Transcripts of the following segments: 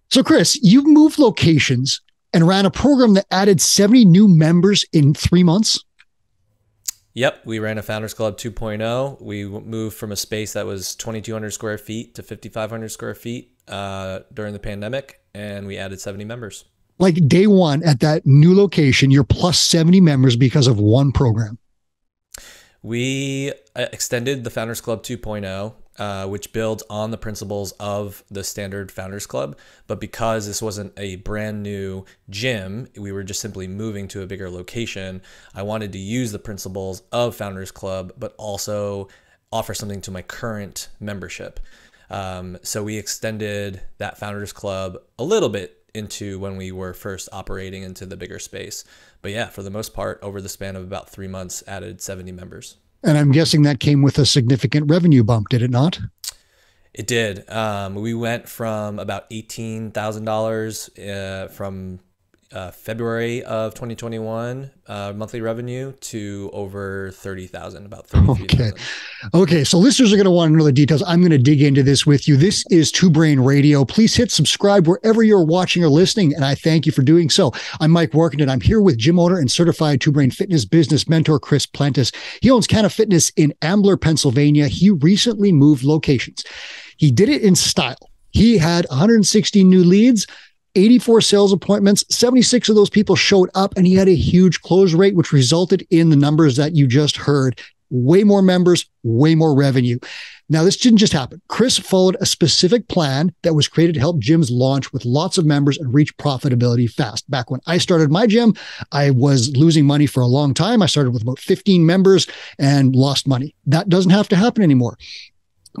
So, Chris, you've moved locations and ran a program that added 70 new members in 3 months. Yep, we ran a Founders Club 2.0. We moved from a space that was 2,200 square feet to 5,500 square feet during the pandemic, and we added 70 members. Like day one at that new location, you're plus 70 members because of one program. We extended the Founders Club 2.0, which builds on the principles of the standard Founders Club. But because this wasn't a brand new gym, we were just simply moving to a bigger location. I wanted to use the principles of Founders Club, but also offer something to my current membership. So we extended that Founders Club a little bit into when we were first operating into the bigger space. But yeah, for the most part, over the span of about 3 months, added 70 members. And I'm guessing that came with a significant revenue bump, did it not? It did. We went from about $18,000 from February of 2021 monthly revenue to over 30,000, about 33,000. Okay. So listeners are going to want to know the details. I'm going to dig into this with you. This is Two Brain Radio. Please hit subscribe wherever you're watching or listening. And I thank you for doing so. I'm Mike Workington. I'm here with gym owner and certified Two Brain fitness business mentor, Chris Plentis. He owns Canna Fitness in Ambler, Pennsylvania. He recently moved locations. He did it in style. He had 160 new leads, 84 sales appointments, 76 of those people showed up, and he had a huge close rate, which resulted in the numbers that you just heard. Way more members, way more revenue. Now, this didn't just happen. Chris followed a specific plan that was created to help gyms launch with lots of members and reach profitability fast. Back when I started my gym, I was losing money for a long time. I started with about 15 members and lost money. That doesn't have to happen anymore.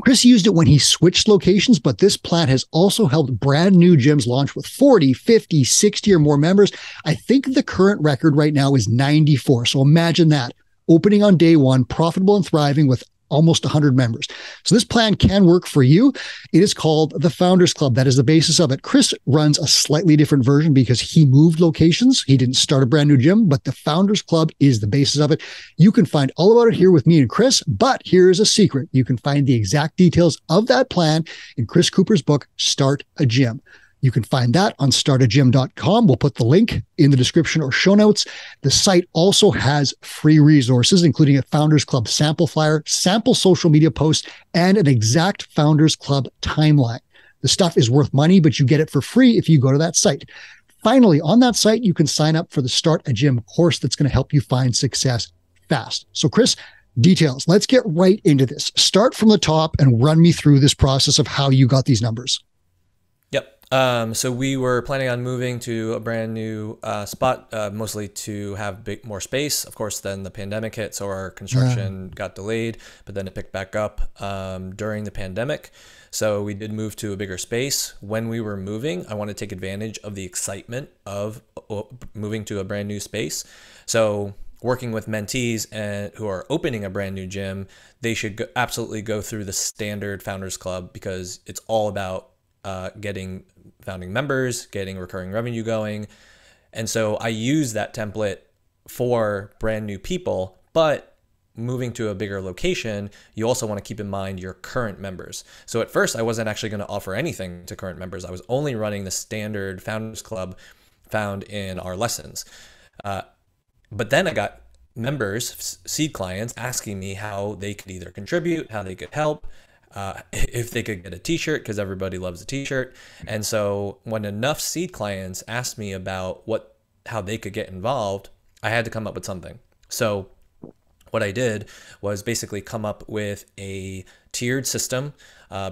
Chris used it when he switched locations, but this plan has also helped brand new gyms launch with 40, 50, 60 or more members. I think the current record right now is 94. So imagine that. Opening on day one, profitable and thriving with almost 100 members. So this plan can work for you. It is called the Founders Club. That is the basis of it. Chris runs a slightly different version because he moved locations. He didn't start a brand new gym, but the Founders Club is the basis of it. You can find all about it here with me and Chris, but here's a secret. You can find the exact details of that plan in Chris Cooper's book, Start a Gym. You can find that on startagym.com. We'll put the link in the description or show notes. The site also has free resources, including a Founders Club sample flyer, sample social media posts, and an exact Founders Club timeline. The stuff is worth money, but you get it for free if you go to that site. Finally, on that site, you can sign up for the Start a Gym course that's going to help you find success fast. So, Chris, details. Let's get right into this. Start from the top and run me through this process of how you got these numbers. So we were planning on moving to a brand new spot, mostly to have more space. Of course, then the pandemic hit, so our construction got delayed, but then it picked back up during the pandemic. So we did move to a bigger space. When we were moving, I wanted to take advantage of the excitement of moving to a brand new space. So working with mentees who are opening a brand new gym, they should absolutely go through the standard Founders Club because it's all about getting founding members, getting recurring revenue going. And so I use that template for brand new people, but moving to a bigger location, you also want to keep in mind your current members. So at first I wasn't actually going to offer anything to current members. I was only running the standard Founders Club found in our lessons. But then I got members, seed clients, asking me how they could either contribute, how they could help, if they could get a t-shirt, because everybody loves a t-shirt. And so when enough seed clients asked me about how they could get involved, I had to come up with something. So what I did was basically come up with a tiered system,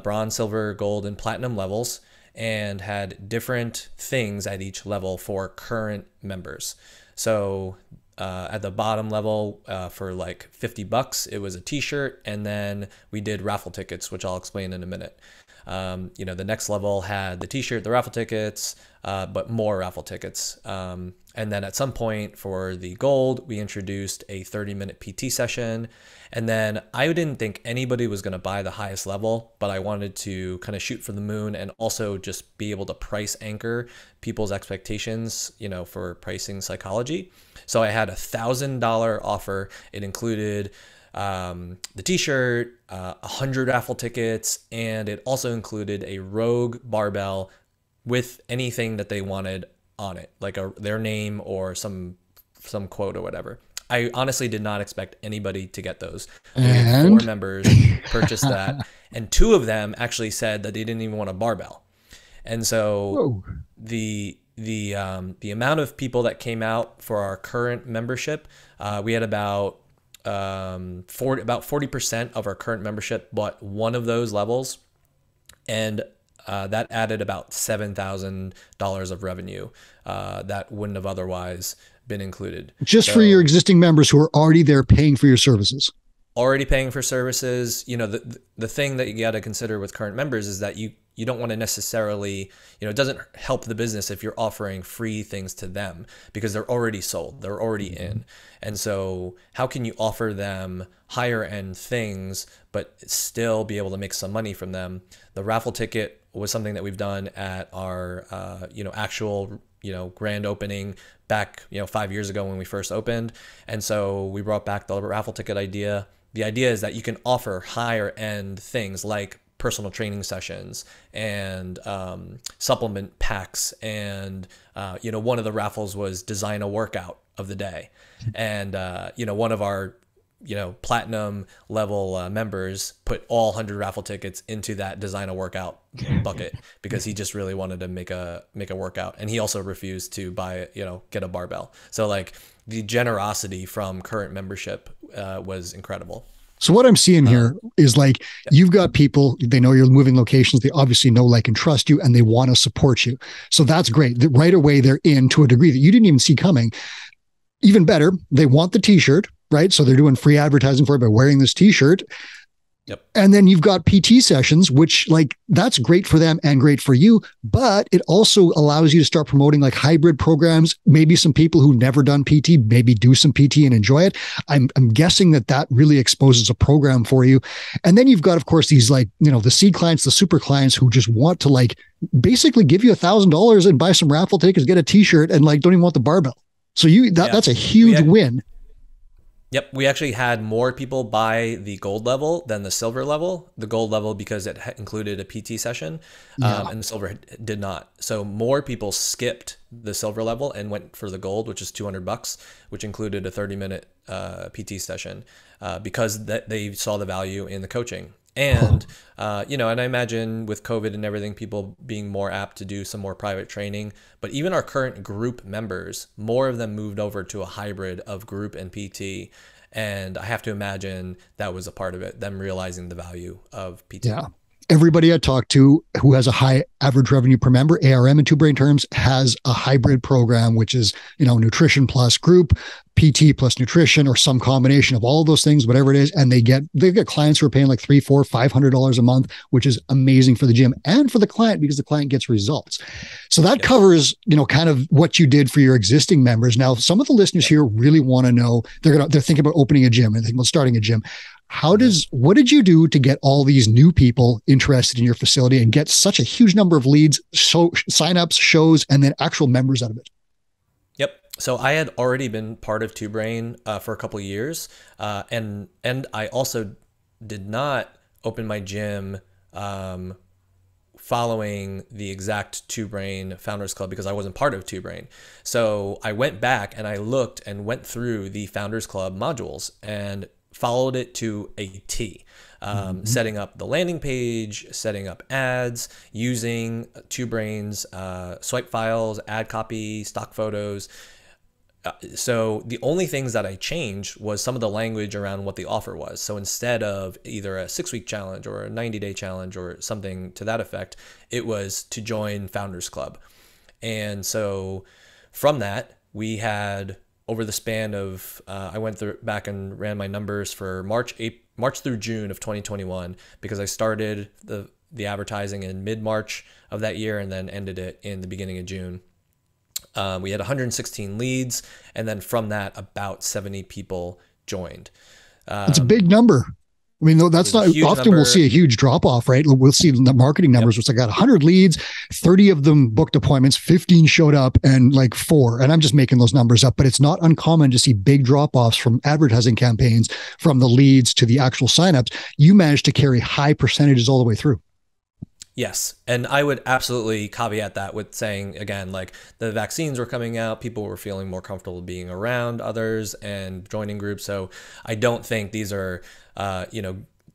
bronze, silver, gold, and platinum levels, and had different things at each level for current members. So at the bottom level, for like $50, it was a t-shirt, and then we did raffle tickets, which I'll explain in a minute. The next level had the t-shirt, the raffle tickets, but more raffle tickets. And then at some point for the gold, we introduced a 30-minute PT session. And then I didn't think anybody was going to buy the highest level, but I wanted to kind of shoot for the moon and also just be able to price anchor people's expectations, for pricing psychology. So I had $1,000 offer. It included the t-shirt, 100 raffle tickets, and it also included a Rogue barbell with anything that they wanted on it, like their name or some quote or whatever. I honestly did not expect anybody to get those. And 4 members purchased that, and 2 of them actually said that they didn't even want a barbell. And so the amount of people that came out for our current membership, we had about 40% of our current membership bought one of those levels, and that added about $7,000 of revenue that wouldn't have otherwise been included. Just for your existing members who are already there paying for your services. Already paying for services. You know, the thing that you got to consider with current members is that you don't want to necessarily, it doesn't help the business if you're offering free things to them, because they're already sold, they're already in. And so how can you offer them higher end things, but still be able to make some money from them? The raffle ticket was something that we've done at our, actual, grand opening back, 5 years ago when we first opened. And so we brought back the raffle ticket idea. The idea is that you can offer higher end things like personal training sessions and supplement packs. And, one of the raffles was design a workout of the day. And, one of our, platinum level members put all 100 raffle tickets into that design a workout bucket because he just really wanted to make a workout. And he also refused to buy, get a barbell. So like the generosity from current membership was incredible. So what I'm seeing here is like, you've got people, they know you're moving locations. They obviously know, like, and trust you, and they want to support you. So that's great. Right away, they're in to a degree that you didn't even see coming. Even better, they want the t-shirt, right? So they're doing free advertising for it by wearing this t-shirt. Yep. And then you've got PT sessions, which, like, that's great for them and great for you, but it also allows you to start promoting like hybrid programs. Maybe some people who never done PT, maybe do some PT and enjoy it. I'm guessing that really exposes a program for you. And then you've got, of course, these, like, the seed clients, the super clients who just want to, like, basically give you $1,000 and buy some raffle tickets, get a t-shirt, and, like, don't even want the barbell. So that's a huge win. Yep. We actually had more people buy the gold level than the silver level. The gold level because it included a PT session, and the silver did not. So more people skipped the silver level and went for the gold, which is $200, which included a 30-minute PT session, because they saw the value in the coaching. And, and I imagine with COVID and everything, people being more apt to do some more private training. But even our current group members, more of them moved over to a hybrid of group and PT. And I have to imagine that was a part of it, them realizing the value of PT. Yeah. Everybody I talked to who has a high average revenue per member, ARM in 2 Brain terms, has a hybrid program, which is, nutrition plus group, PT plus nutrition, or some combination of all of those things, whatever it is. And they get clients who are paying like $300, $400, $500 a month, which is amazing for the gym and for the client because the client gets results. So that covers, kind of what you did for your existing members. Now, some of the listeners here really want to know, they're thinking about opening a gym and thinking about starting a gym. What did you do to get all these new people interested in your facility and get such a huge number of leads, signups, shows, and then actual members out of it? Yep. So I had already been part of 2 Brain for a couple of years, and I also did not open my gym following the exact 2 Brain Founders Club because I wasn't part of 2 Brain. So I went back and I looked and went through the Founders Club modules and followed it to a T, setting up the landing page, setting up ads, using 2 Brain's swipe files, ad copy, stock photos. So the only things that I changed was some of the language around what the offer was. So instead of either a 6-week challenge or a 90-day challenge or something to that effect, it was to join Founders Club. And so from that, we had, over the span of, I went back and ran my numbers for March through June of 2021, because I started the advertising in mid-March of that year and then ended it in the beginning of June. We had 116 leads, and then from that, about 70 people joined. It's a big number. I mean, that's not often number. We'll see a huge drop off, right? We'll see the marketing numbers, which I got 100 leads, 30 of them booked appointments, 15 showed up, and like 4. And I'm just making those numbers up, but it's not uncommon to see big drop offs from advertising campaigns, from the leads to the actual signups. You managed to carry high percentages all the way through. Yes. And I would absolutely caveat that with saying, again, like the vaccines were coming out, people were feeling more comfortable being around others and joining groups. So I don't think these are,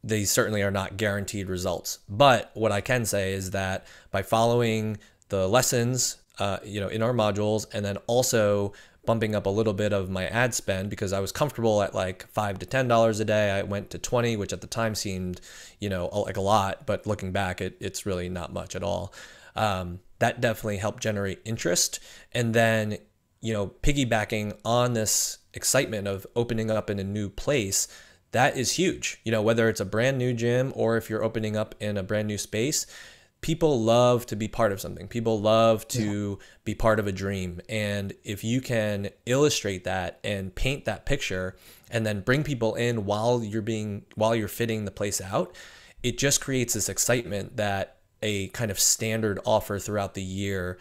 they certainly are not guaranteed results. But what I can say is that by following the lessons, in our modules, and then also bumping up a little bit of my ad spend because I was comfortable at like $5 to $10 a day. I went to 20, which at the time seemed, like a lot, but looking back, it's really not much at all. That definitely helped generate interest. And then, piggybacking on this excitement of opening up in a new place, that is huge. Whether it's a brand new gym or if you're opening up in a brand new space, people love to be part of something. People love to be part of a dream. And if you can illustrate that and paint that picture and then bring people in while you're fitting the place out, it just creates this excitement that a kind of standard offer throughout the year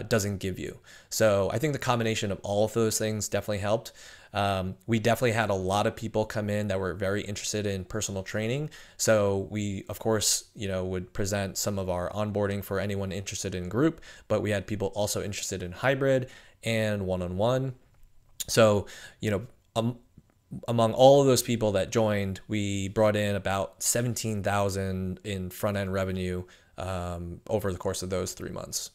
doesn't give you. So I think the combination of all of those things definitely helped. We definitely had a lot of people come in that were very interested in personal training. So we, of course, would present some of our onboarding for anyone interested in group, but we had people also interested in hybrid and one-on-one. So, among all of those people that joined, we brought in about 17,000 in front end revenue over the course of those 3 months,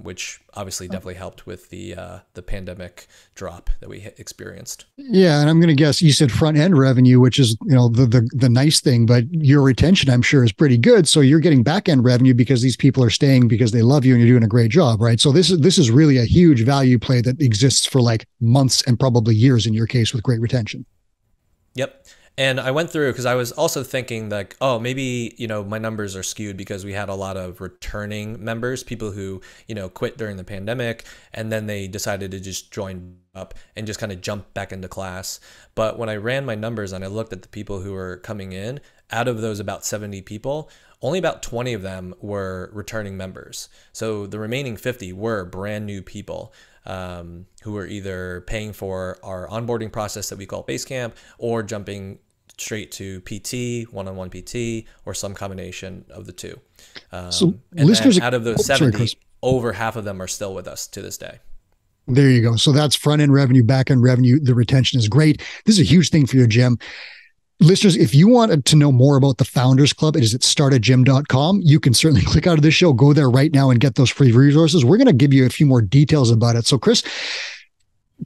which obviously definitely helped with the pandemic drop that we experienced. Yeah, and I'm going to guess you said front end revenue, which is the nice thing, but your retention I'm sure is pretty good. So you're getting back end revenue because these people are staying because they love you and you're doing a great job, right? So this is really a huge value play that exists for like months and probably years in your case with great retention. Yep. And I went through because I was also thinking like, oh, maybe, my numbers are skewed because we had a lot of returning members, people who, quit during the pandemic and then they decided to just join up and just kind of jump back into class. But when I ran my numbers and I looked at the people who were coming in, out of those about 70 people, only about 20 of them were returning members. So the remaining 50 were brand new people. Who were either paying for our onboarding process that we call Basecamp or jumping straight to PT, one-on-one PT, or some combination of the two. So and listeners, out of those 70, over half of them are still with us to this day. There you go. So that's front end revenue, back end revenue. The retention is great. This is a huge thing for your gym. Listeners, if you wanted to know more about the Founders Club, it is at startagym.com. You can certainly click out of this show, go there right now and get those free resources. We're going to give you a few more details about it. So Chris,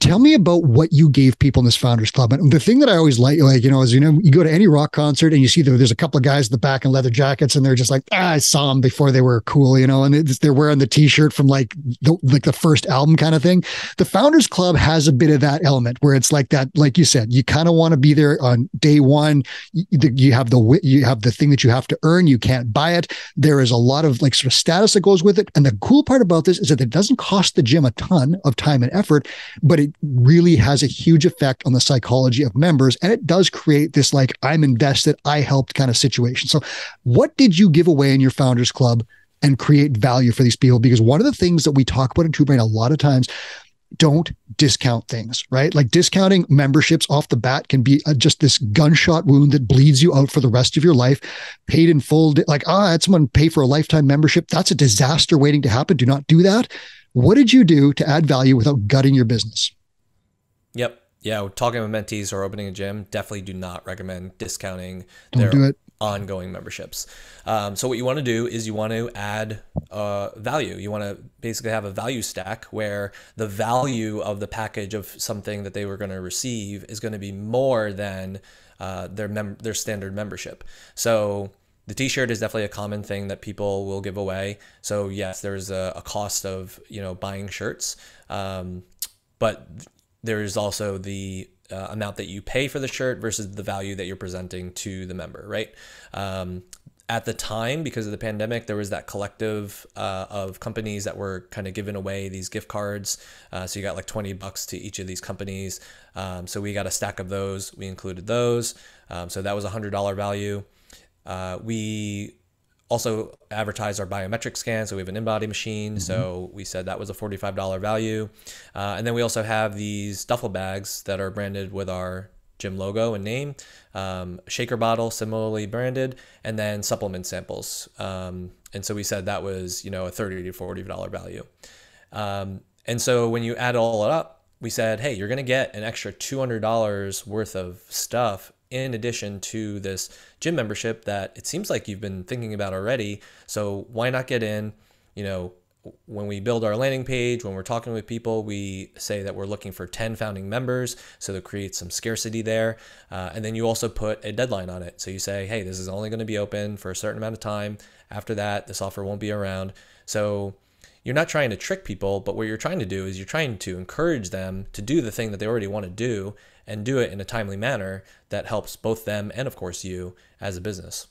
tell me about what you gave people in this Founders Club. And the thing that I always like, is, you go to any rock concert and you see there's a couple of guys in the back in leather jackets and they're just like, I saw them before they were cool, and they're wearing the t-shirt from like the first album kind of thing. The Founders Club has a bit of that element where it's like that, like you said, you kind of want to be there on day one. You have the thing that you have to earn. You can't buy it. There is a lot of like sort of status that goes with it. And the cool part about this is that it doesn't cost the gym a ton of time and effort, but it really has a huge effect on the psychology of members. And it does create this like, I'm invested, I helped kind of situation. So what did you give away in your Founders Club and create value for these people? Because one of the things that we talk about in Two Brain a lot of times, don't discount things, right? Like discounting memberships off the bat can be just this gunshot wound that bleeds you out for the rest of your life. Paid in full, like, I had someone pay for a lifetime membership. That's a disaster waiting to happen. Do not do that. What did you do to add value without gutting your business? Yep. Yeah. Talking with mentees or opening a gym, definitely do not recommend discounting Don't do it. Ongoing memberships. So what you want to do is you want to add value. You want to basically have a value stack where the value of the package of something that they were going to receive is going to be more than their standard membership. So the t-shirt is definitely a common thing that people will give away. So yes, there's a cost of buying shirts, but there is also the amount that you pay for the shirt versus the value that you're presenting to the member, right? At the time, because of the pandemic, there was that collective of companies that were kind of giving away these gift cards. So you got like $20 to each of these companies. So we got a stack of those. We included those. So that was a $100 value. We also advertise our biometric scan. So we have an in-body machine. Mm-hmm. So we said that was a $45 value. And then we also have these duffel bags that are branded with our gym logo and name, shaker bottle similarly branded, and then supplement samples. And so we said that was, a $30 to $40 value. And so when you add all it up, we said, hey, you're going to get an extra $200 worth of stuff in addition to this gym membership that it seems like you've been thinking about already. So why not get in? When we build our landing page, when we're talking with people, we say that we're looking for 10 founding members. So that creates some scarcity there. And then you also put a deadline on it. So you say, hey, this is only going to be open for a certain amount of time. After that, this offer won't be around. So you're not trying to trick people, but what you're trying to do is you're trying to encourage them to do the thing that they already want to do and do it in a timely manner that helps both them and, of course, you as a business.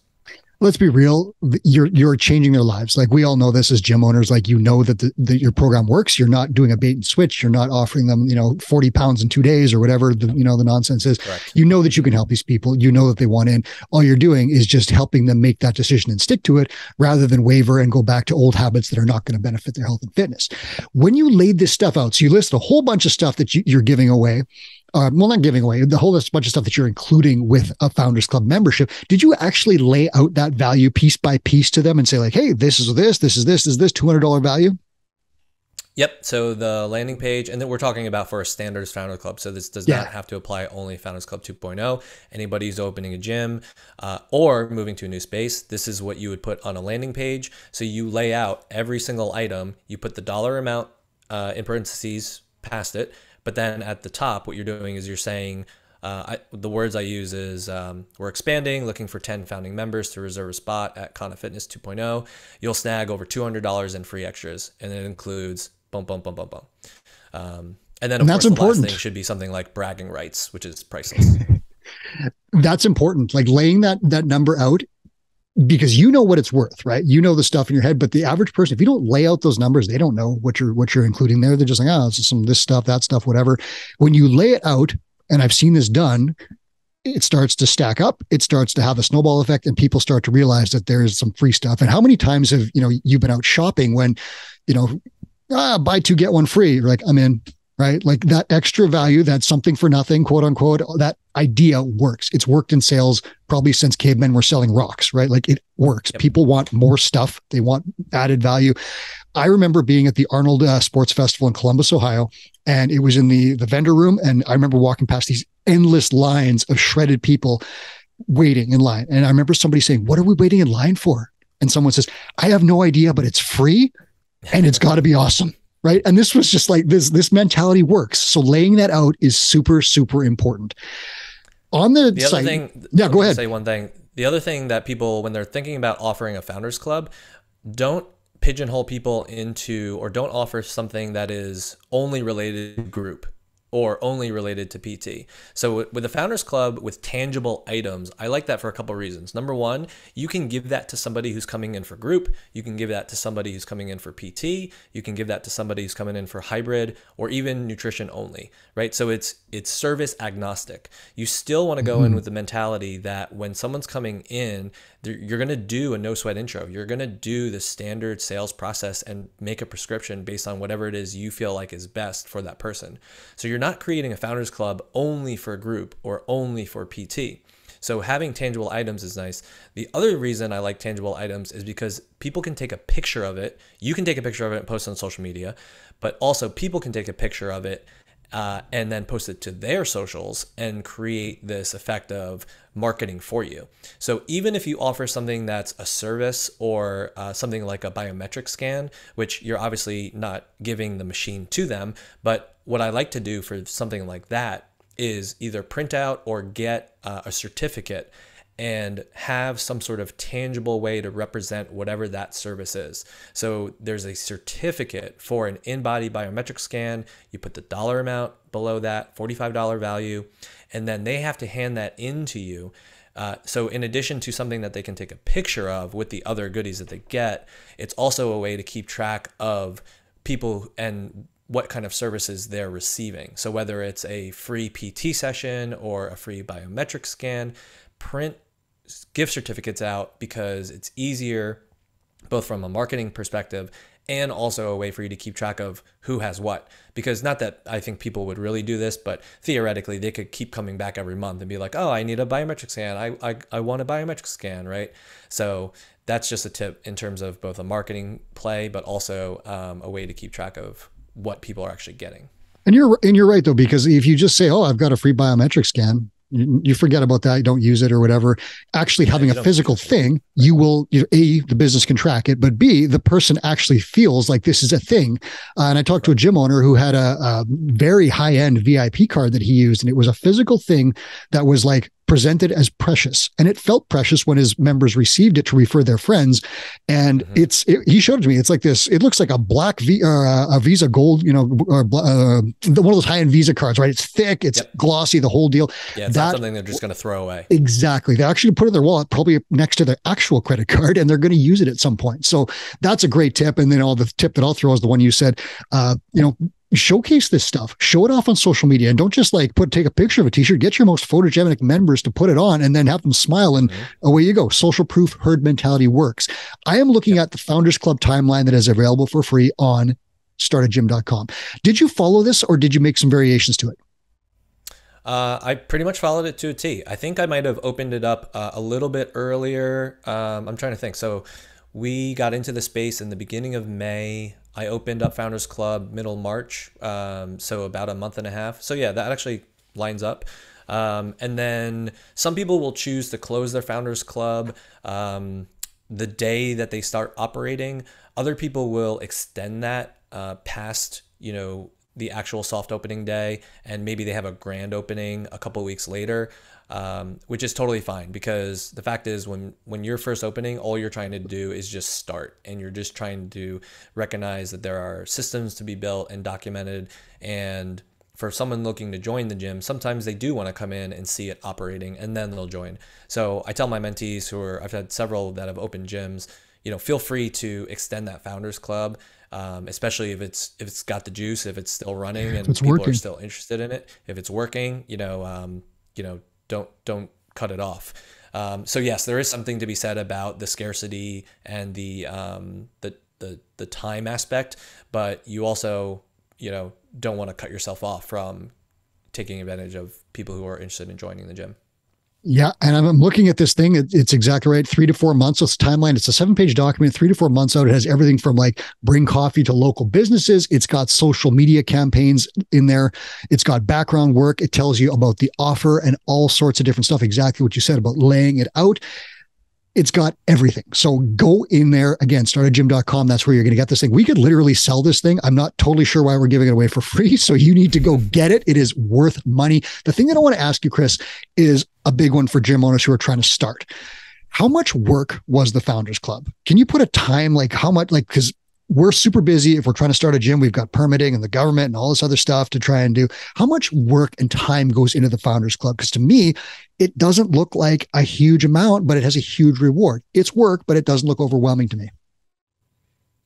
Let's be real. You're changing their lives. Like we all know this as gym owners, like, that your program works. You're not doing a bait and switch. You're not offering them, 40 pounds in 2 days or whatever the nonsense is. Correct. You know that you can help these people. You know that they want in. All you're doing is just helping them make that decision and stick to it rather than waver and go back to old habits that are not going to benefit their health and fitness. When you laid this stuff out, so you list a whole bunch of stuff that you're giving away. Not giving away, the whole bunch of stuff that you're including with a Founders Club membership. Did you actually lay out that value piece by piece to them and say like, hey, this is this $200 value? Yep. So the landing page, and then we're talking about for a standard Founders Club. So this does not have to apply only Founders Club 2.0. Anybody who's opening a gym or moving to a new space, this is what you would put on a landing page. So you lay out every single item, you put the dollar amount in parentheses past it. But then at the top, what you're doing is you're saying, the words I use is, we're expanding, looking for 10 founding members to reserve a spot at Kana Fitness 2.0. You'll snag over $200 in free extras. And it includes bum, bum, bum, bum, bum. And then, of course, the last thing should be something like bragging rights, which is priceless. That's important. Like laying that number out, because you know what it's worth, right? You know the stuff in your head, but the average person, if you don't lay out those numbers, they don't know what you're including there. They're just like, oh, it's this stuff, that stuff, whatever. When you lay it out, and I've seen this done, it starts to stack up. It starts to have a snowball effect, and people start to realize that there is some free stuff. And how many times have you've been out shopping when buy two get one free? You're like, I'm in. Right? Like that extra value, that's something for nothing, quote unquote, that idea works. It's worked in sales probably since cavemen were selling rocks, right? Like it works. Yep. People want more stuff. They want added value. I remember being at the Arnold Sports Festival in Columbus, Ohio, and it was in the vendor room. And I remember walking past these endless lines of shredded people waiting in line. And I remember somebody saying, what are we waiting in line for? And someone says, I have no idea, but it's free and it's got to be awesome. Right. And this was just like this mentality works. So laying that out is super, super important. On the site, other thing, go ahead. Say one thing. The other thing that people, when they're thinking about offering a Founders Club, don't pigeonhole people into, or don't offer something that is only related to group or only related to PT. So with the Founders Club, with tangible items, I like that for a couple of reasons. Number one, you can give that to somebody who's coming in for group. You can give that to somebody who's coming in for PT. You can give that to somebody who's coming in for hybrid or even nutrition only, right? So it's service agnostic. You still want to go in with the mentality that when someone's coming in, you're going to do a no sweat intro. You're going to do the standard sales process and make a prescription based on whatever it is you feel like is best for that person. So you're not creating a Founders Club only for group or only for PT. So having tangible items is nice. The other reason I like tangible items is because people can take a picture of it. You can take a picture of it and post it on social media, but also people can take a picture of it and then post it to their socials and create this effect of marketing for you. So even if you offer something that's a service or something like a biometric scan, which you're obviously not giving the machine to them, but what I like to do for something like that is either print out or get a certificate and have some sort of tangible way to represent whatever that service is. So there's a certificate for an in-body biometric scan. You put the dollar amount below that, $45 value, and then they have to hand that in to you. So in addition to something that they can take a picture of with the other goodies that they get, it's also a way to keep track of people and what kind of services they're receiving. So whether it's a free PT session or a free biometric scan, print gift certificates out because it's easier both from a marketing perspective and also a way for you to keep track of who has what. Because not that I think people would really do this, but theoretically they could keep coming back every month and be like, oh, I need a biometric scan. I want a biometric scan, right? So that's just a tip in terms of both a marketing play, but also a way to keep track of what people are actually getting. And you're right though, because if you just say, "Oh, I've got a free biometric scan," you forget about that. You don't use it or whatever. Actually, having a physical thing, you will, A, the business can track it, but B, the person actually feels like this is a thing. And I talked to a gym owner who had a very high end VIP card that he used, and it was a physical thing that was like presented as precious, and it felt precious when his members received it to refer their friends. And he showed it to me. It's like this. It looks like a black a Visa Gold, or one of those high end Visa cards, right? It's thick, it's glossy, the whole deal. Yeah, it's not something they're just going to throw away. Exactly. They actually put it in their wallet, probably next to their actual credit card, and they're going to use it at some point. So that's a great tip. And then the tip that I'll throw is the one you said. Showcase this stuff, show it off on social media, and don't just like take a picture of a t-shirt. Get your most photogenic members to put it on and then have them smile, and away you go. Social proof, herd mentality works. I am looking at the Founders Club timeline that is available for free on startagym.com. Did you follow this, or did you make some variations to it? I pretty much followed it to a T. I think I might have opened it up a little bit earlier. I'm trying to think. So we got into the space in the beginning of May. I opened up Founders Club middle March, so about a month and a half. So yeah, that actually lines up. And then some people will choose to close their Founders Club the day that they start operating. Other people will extend that past, the actual soft opening day, and maybe they have a grand opening a couple weeks later. Which is totally fine, because the fact is when you're first opening, all you're trying to do is just start, and you're just trying to recognize that there are systems to be built and documented. And for someone looking to join the gym, sometimes they do want to come in and see it operating, and then they'll join. So I tell my mentees I've had several that have opened gyms, feel free to extend that Founders Club, especially if it's got the juice, if it's still running and people are still interested in it, if it's working, don't cut it off. So yes, there is something to be said about the scarcity and the time aspect, but you also, don't want to cut yourself off from taking advantage of people who are interested in joining the gym. Yeah. And I'm looking at this thing. It's exactly right. 3 to 4 months. So it's timeline. It's a 7-page document, 3 to 4 months out. It has everything from like bring coffee to local businesses. It's got social media campaigns in there. It's got background work. It tells you about the offer and all sorts of different stuff. Exactly what you said about laying it out. It's got everything. So go in there again, startagym.com. That's where you're going to get this thing. We could literally sell this thing. I'm not totally sure why we're giving it away for free. So you need to go get it. It is worth money. The thing that I want to ask you, Chris, is a big one for gym owners who are trying to start. How much work was the Founders Club? Can you put a time, like how much, because we're super busy. If we're trying to start a gym, we've got permitting and the government and all this other stuff to try and do. How much work and time goes into the Founders Club? Because to me, it doesn't look like a huge amount, but it has a huge reward. It's work, but it doesn't look overwhelming to me.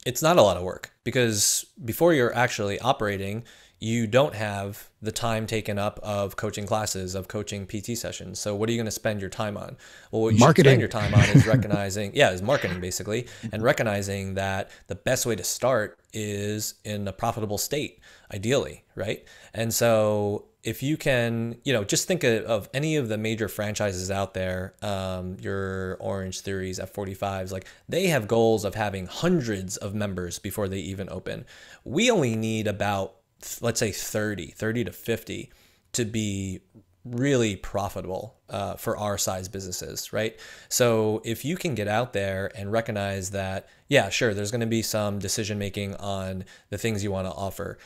It's not a lot of work, because before you're actually operating, you don't have the time taken up of coaching classes, of coaching PT sessions. So what are you going to spend your time on? Well, what you should spend your time on is recognizing, is marketing basically, and recognizing that the best way to start is in a profitable state, ideally, right? And so if you can, just think of any of the major franchises out there, your Orange Theories, F45s, like they have goals of having hundreds of members before they even open. We only need about, let's say 30 to 50 to be really profitable for our size businesses, right? So if you can get out there and recognize that, yeah, sure, there's going to be some decision making on the things you want to offer.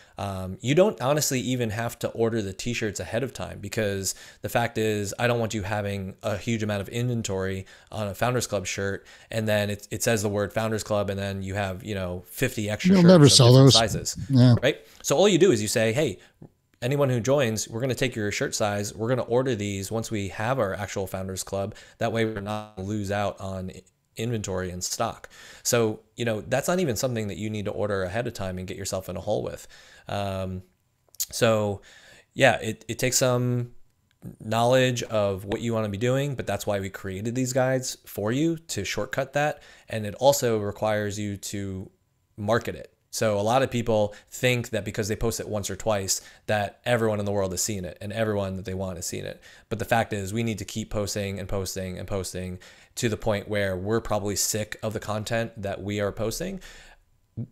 You don't honestly even have to order the t-shirts ahead of time, because the fact is, I don't want you having a huge amount of inventory on a Founders Club shirt, and then it says the word Founders Club, and then you have 50 extra You'll shirts never of sell different those sizes, yeah. Right? So all you do is you say, hey, anyone who joins, we're going to take your shirt size. We're going to order these once we have our actual Founders Club. That way we're not going to lose out on inventory and stock. So, that's not even something that you need to order ahead of time and get yourself in a hole with. So yeah, it takes some knowledge of what you want to be doing, but that's why we created these guides for you, to shortcut that. And it also requires you to market it. So a lot of people think that because they post it once or twice that everyone in the world has seen it and everyone that they want has seen it. But the fact is we need to keep posting and posting and posting to the point where we're probably sick of the content that we are posting,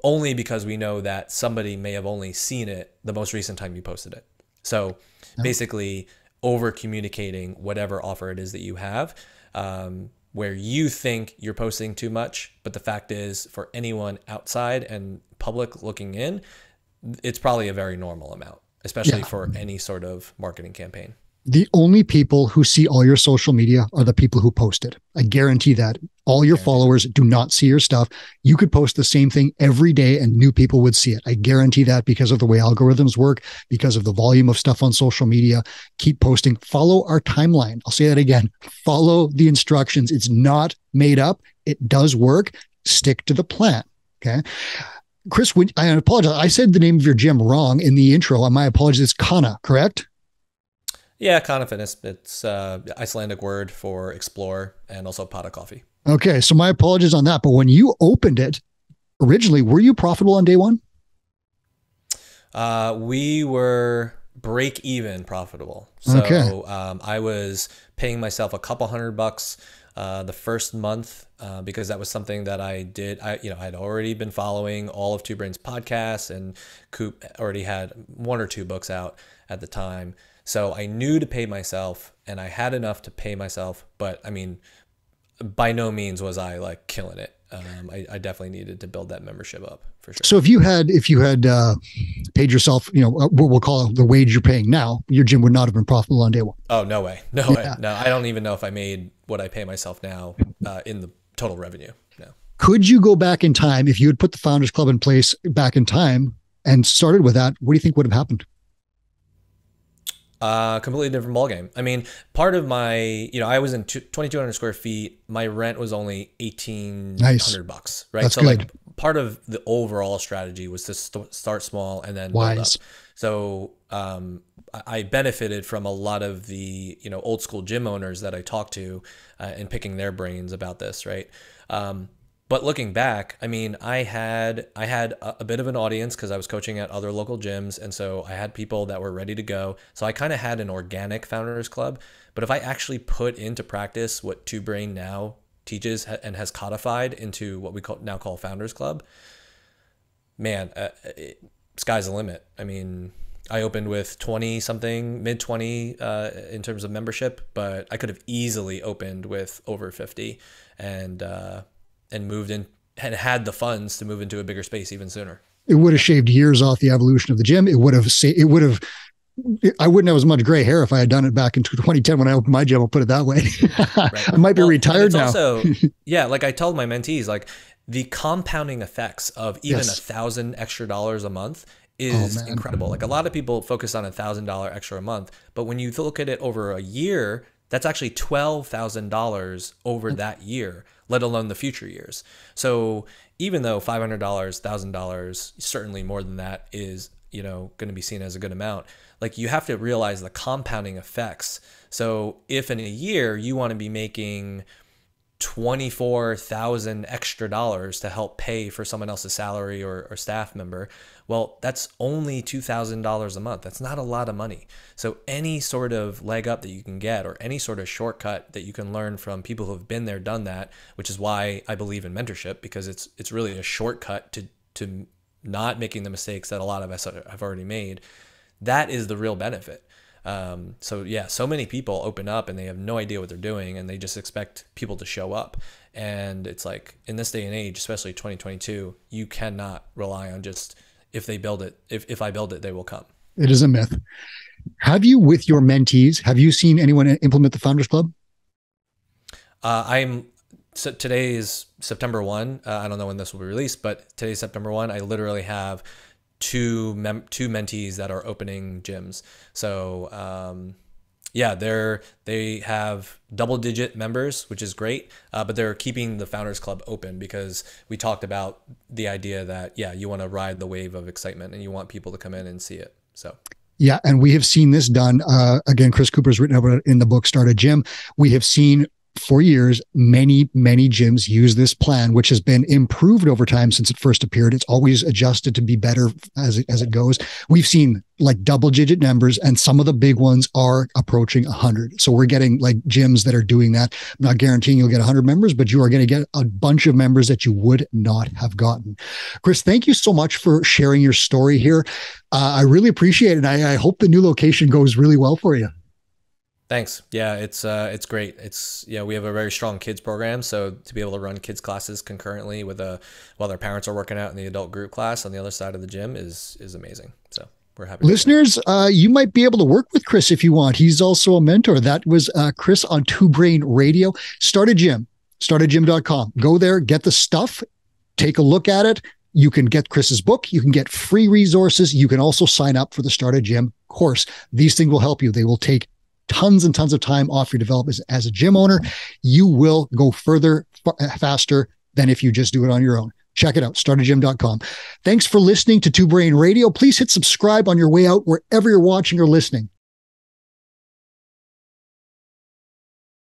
only because we know that somebody may have only seen it the most recent time you posted it. So basically over communicating whatever offer it is that you have, where you think you're posting too much, but the fact is for anyone outside and public looking in, it's probably a very normal amount, especially for any sort of marketing campaign. The only people who see all your social media are the people who post it. I guarantee that. All your followers do not see your stuff. You could post the same thing every day and new people would see it. I guarantee that because of the way algorithms work, because of the volume of stuff on social media. Keep posting. Follow our timeline. I'll say that again. Follow the instructions. It's not made up. It does work. Stick to the plan. Okay. Chris, I apologize. I said the name of your gym wrong in the intro. My apologies. It's Kana, correct? Yeah, Kana Fitness. It's Icelandic word for explore and also pot of coffee. Okay, so my apologies on that. But when you opened it originally, were you profitable on day one? We were break even profitable. So I was paying myself a couple $100 the first month because that was something that I did. I'd already been following all of Two Brains podcasts, and Coop already had 1 or 2 books out at the time. So I knew to pay myself, and I had enough to pay myself. But I mean, by no means was I like killing it. I definitely needed to build that membership up for sure. So if you had paid yourself, what we'll call the wage you're paying now, your gym would not have been profitable on day one. Oh, no way. No way. No, I don't even know if I made what I pay myself now in the total revenue. No. Could you go back in time if you had put the Founders Club in place back in time and started with that? What do you think would have happened? Completely different ballgame. I mean, part of my, I was in 2,200 square feet. My rent was only $1,800, right? That's so good. Like part of the overall strategy was to start small and then build up. So I benefited from a lot of the, old school gym owners that I talked to and picking their brains about this, right? But looking back, I mean, I had a bit of an audience because I was coaching at other local gyms. And so I had people that were ready to go. So I kind of had an organic Founders Club. But if I actually put into practice what Two Brain now teaches and has codified into what we now call Founders Club, man, sky's the limit. I mean, I opened with 20 something, mid 20 in terms of membership, but I could have easily opened with over 50 and moved in and had the funds to move into a bigger space even sooner. It would have shaved years off the evolution of the gym. I wouldn't have as much gray hair if I had done it back in 2010 when I opened my gym. I'll put it that way. Right. I might be retired now. Also, yeah, like I told my mentees, like the compounding effects of even $1,000 extra a month is incredible. Like a lot of people focus on $1,000 extra a month, but when you look at it over a year, that's actually $12,000 over that year, let alone the future years. So even though $500, $1,000, certainly more than that is, going to be seen as a good amount, like you have to realize the compounding effects. So if in a year you want to be making $24,000 extra to help pay for someone else's salary or staff member, well, that's only $2,000 a month. That's not a lot of money. So any sort of leg up that you can get or any sort of shortcut that you can learn from people who have been there, done that, which is why I believe in mentorship, because it's really a shortcut to not making the mistakes that a lot of us have already made. That is the real benefit. So many people open up and they have no idea what they're doing and they just expect people to show up. And it's like in this day and age, especially 2022, you cannot rely on just if they build it, if I build it, they will come. It is a myth. Have you, with your mentees, have you seen anyone implement the Founders Club? So today is September 1. I don't know when this will be released, but today's September 1. I literally have two mentees that are opening gyms. So they have double-digit members, which is great, but they're keeping the Founders Club open because we talked about the idea that, you want to ride the wave of excitement and you want people to come in and see it. So. Yeah, and we have seen this done. Again, Chris Cooper's written about it in the book, Start a Gym. We have seen for years, many gyms use this plan, which has been improved over time since it first appeared. It's always adjusted to be better as it goes. We've seen like double-digit numbers, and some of the big ones are approaching 100. So we're getting like gyms that are doing that. I'm not guaranteeing you'll get 100 members, but you are going to get a bunch of members that you would not have gotten. Chris, thank you so much for sharing your story here. I really appreciate it. I hope the new location goes really well for you. Thanks. Yeah, it's great. We have a very strong kids program, so to be able to run kids classes concurrently with while their parents are working out in the adult group class on the other side of the gym is amazing. So we're happy. Listeners, you might be able to work with Chris if you want. He's also a mentor. That was Chris on Two Brain Radio. Start a gym, startagym.com. Go there, get the stuff, take a look at it. You can get Chris's book. You can get free resources. You can also sign up for the Start a Gym course. These things will help you. They will take tons and tons of time off your development as a gym owner. You will go further, faster than if you just do it on your own. Check it out, startagym.com. Thanks for listening to Two Brain Radio. Please hit subscribe on your way out wherever you're watching or listening.